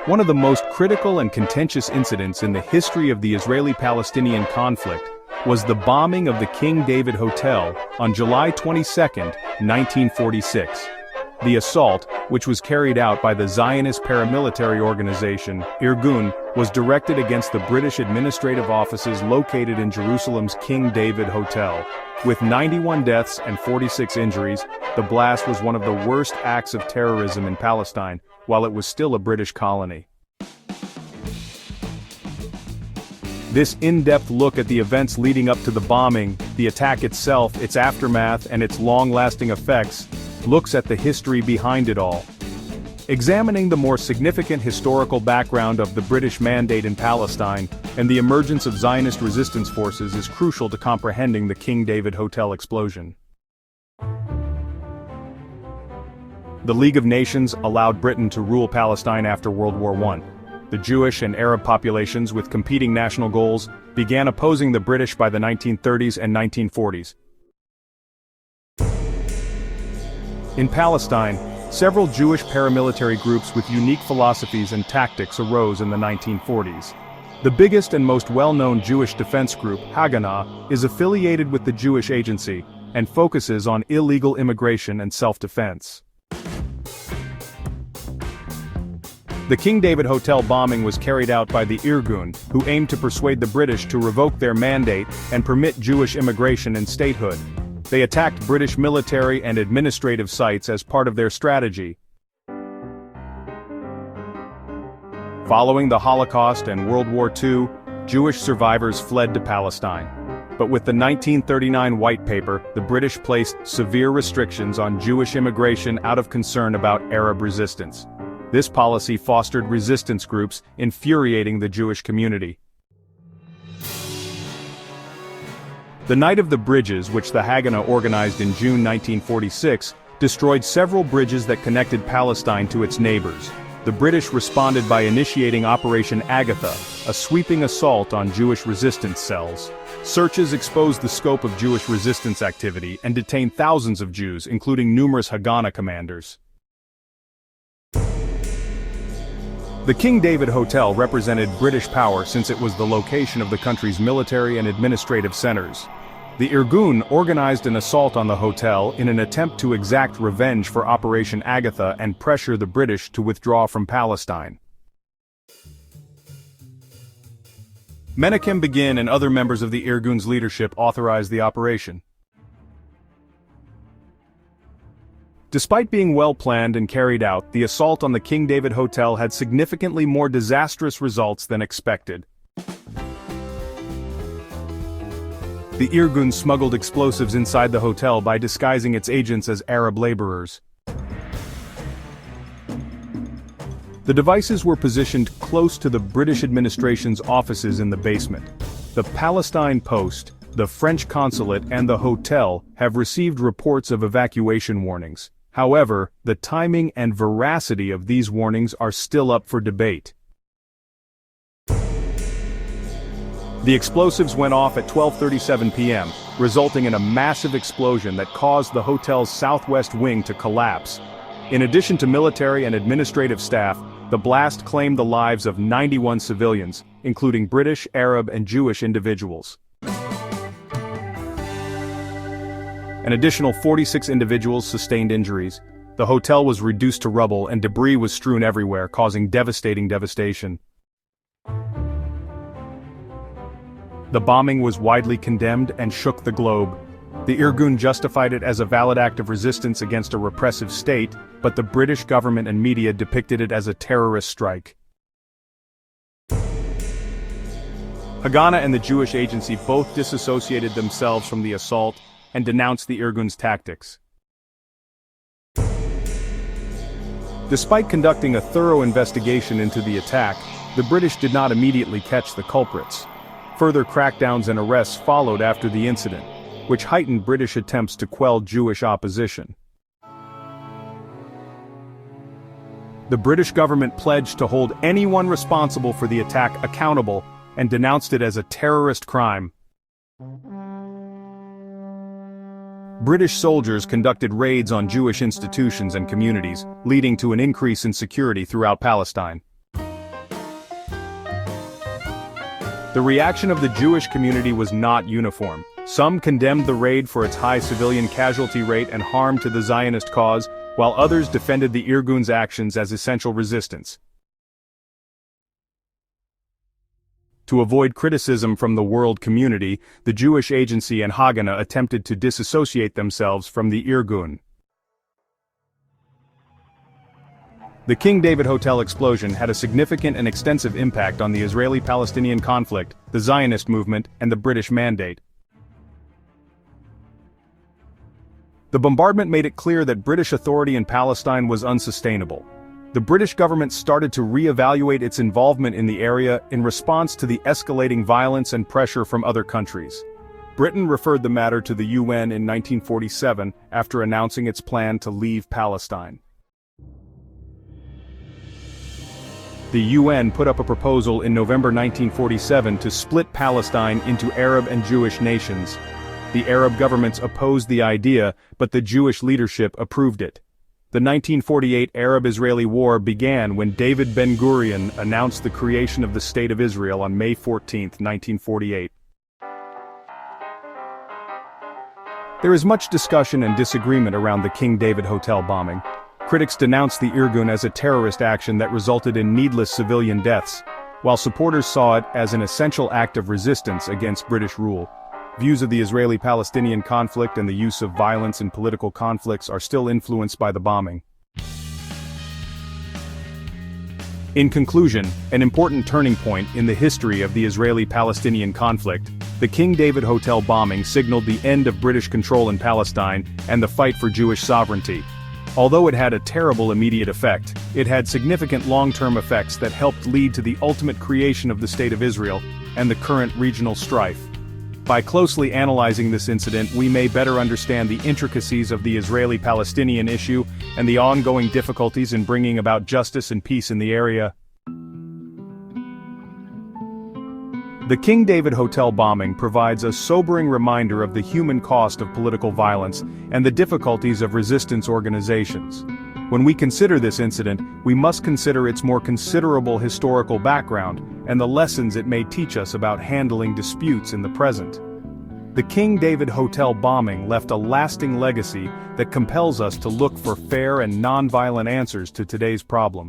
One of the most critical and contentious incidents in the history of the Israeli-Palestinian conflict was the bombing of the King David Hotel on July 22, 1946. The assault, which was carried out by the Zionist paramilitary organization, Irgun, was directed against the British administrative offices located in Jerusalem's King David Hotel. With 91 deaths and 46 injuries, the blast was one of the worst acts of terrorism in Palestine, while it was still a British colony. This in-depth look at the events leading up to the bombing, the attack itself, its aftermath, and its long-lasting effects, looks at the history behind it all. Examining the more significant historical background of the British mandate in Palestine and the emergence of Zionist resistance forces is crucial to comprehending the King David Hotel explosion. The League of Nations allowed Britain to rule Palestine after World War I. The Jewish and Arab populations, with competing national goals, began opposing the British by the 1930s and 1940s. In Palestine, several Jewish paramilitary groups with unique philosophies and tactics arose in the 1940s. The biggest and most well-known Jewish defense group, Haganah, is affiliated with the Jewish Agency and focuses on illegal immigration and self-defense. The King David Hotel bombing was carried out by the Irgun, who aimed to persuade the British to revoke their mandate and permit Jewish immigration and statehood. They attacked British military and administrative sites as part of their strategy. Following the Holocaust and World War II, Jewish survivors fled to Palestine. But with the 1939 White Paper, the British placed severe restrictions on Jewish immigration out of concern about Arab resistance. This policy fostered resistance groups, infuriating the Jewish community. The Night of the Bridges, which the Haganah organized in June 1946, destroyed several bridges that connected Palestine to its neighbors. The British responded by initiating Operation Agatha, a sweeping assault on Jewish resistance cells. Searches exposed the scope of Jewish resistance activity and detained thousands of Jews, including numerous Haganah commanders. The King David Hotel represented British power since it was the location of the country's military and administrative centers. The Irgun organized an assault on the hotel in an attempt to exact revenge for Operation Agatha and pressure the British to withdraw from Palestine. Menachem Begin and other members of the Irgun's leadership authorized the operation. Despite being well-planned and carried out, the assault on the King David Hotel had significantly more disastrous results than expected. The Irgun smuggled explosives inside the hotel by disguising its agents as Arab laborers. The devices were positioned close to the British administration's offices in the basement. The Palestine Post, the French consulate, and the hotel have received reports of evacuation warnings. However, the timing and veracity of these warnings are still up for debate. The explosives went off at 12:37 p.m., resulting in a massive explosion that caused the hotel's southwest wing to collapse. In addition to military and administrative staff, the blast claimed the lives of 91 civilians, including British, Arab, and Jewish individuals. An additional 46 individuals sustained injuries. The hotel was reduced to rubble and debris was strewn everywhere, causing devastating devastation. The bombing was widely condemned and shook the globe. The Irgun justified it as a valid act of resistance against a repressive state, but the British government and media depicted it as a terrorist strike. Haganah and the Jewish Agency both disassociated themselves from the assault and denounced the Irgun's tactics. Despite conducting a thorough investigation into the attack, the British did not immediately catch the culprits. Further crackdowns and arrests followed after the incident, which heightened British attempts to quell Jewish opposition. The British government pledged to hold anyone responsible for the attack accountable and denounced it as a terrorist crime. British soldiers conducted raids on Jewish institutions and communities, leading to an increase in security throughout Palestine. The reaction of the Jewish community was not uniform. Some condemned the raid for its high civilian casualty rate and harm to the Zionist cause, while others defended the Irgun's actions as essential resistance. To avoid criticism from the world community, the Jewish agency and Haganah attempted to disassociate themselves from the Irgun. The King David Hotel explosion had a significant and extensive impact on the Israeli-Palestinian conflict, the Zionist movement, and the British Mandate. The bombardment made it clear that British authority in Palestine was unsustainable. The British government started to re-evaluate its involvement in the area in response to the escalating violence and pressure from other countries. Britain referred the matter to the UN in 1947 after announcing its plan to leave Palestine. The UN put up a proposal in November 1947 to split Palestine into Arab and Jewish nations. The Arab governments opposed the idea, but the Jewish leadership approved it. The 1948 Arab-Israeli War began when David Ben-Gurion announced the creation of the State of Israel on May 14, 1948. There is much discussion and disagreement around the King David Hotel bombing. Critics denounced the Irgun as a terrorist action that resulted in needless civilian deaths, while supporters saw it as an essential act of resistance against British rule. Views of the Israeli-Palestinian conflict and the use of violence in political conflicts are still influenced by the bombing. In conclusion, an important turning point in the history of the Israeli-Palestinian conflict, the King David Hotel bombing signaled the end of British control in Palestine and the fight for Jewish sovereignty. Although it had a terrible immediate effect, it had significant long-term effects that helped lead to the ultimate creation of the State of Israel and the current regional strife. By closely analyzing this incident, we may better understand the intricacies of the Israeli-Palestinian issue and the ongoing difficulties in bringing about justice and peace in the area. The King David Hotel bombing provides a sobering reminder of the human cost of political violence and the difficulties of resistance organizations. When we consider this incident, we must consider its more considerable historical background and the lessons it may teach us about handling disputes in the present. The King David Hotel bombing left a lasting legacy that compels us to look for fair and nonviolent answers to today's problems.